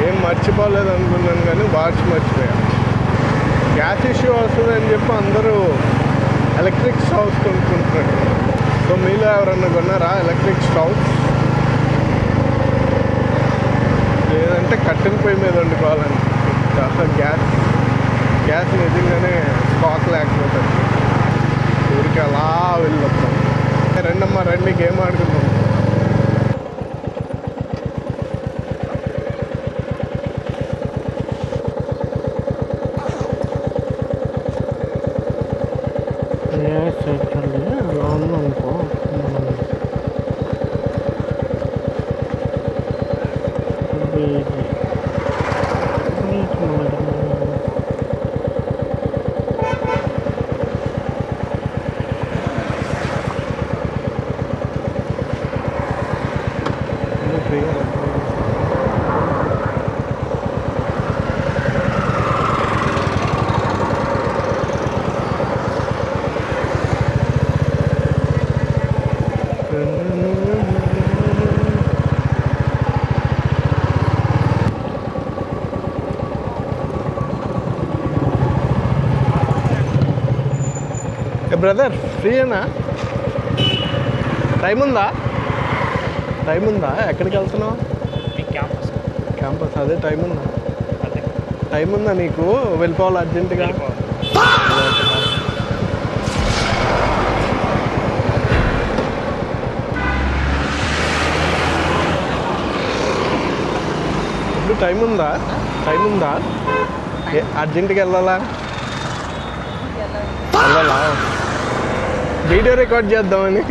ఏం మర్చిపోలేదు అనుకున్నాను కానీ వాచ్ మర్చిపోయాను. గ్యాస్ ఇష్యూ వస్తుందని చెప్పి అందరూ ఎలక్ట్రిక్ స్టవ్స్ కొనుక్కుంటున్నారు. సో మీలో ఎవరన్నా కొన్నారా ఎలక్ట్రిక్ స్టవ్? లేదంటే కట్టెల పొయ్యి మీద వండుకోవాలని గ్యాస్ నిజంగానే స్టాక్ లేకపోతుంది. ఊరికి అలా వెళ్ళొస్తాం. రెండమ్మా రండి, గేమ్ ఆడుకుందాం. అలా ఉందనుకో, బ్రదర్ ఫ్రీయేనా? టైం ఉందా? ఎక్కడికి వెళ్తున్నావు? క్యాంపస్. అదే టైం ఉందా నీకు? వెళ్ళిపోవాలి అర్జెంటుగా. ఇప్పుడు టైం ఉందా? అర్జెంటుగా వెళ్ళాలా? వీడియో రికార్డ్ చేద్దామని.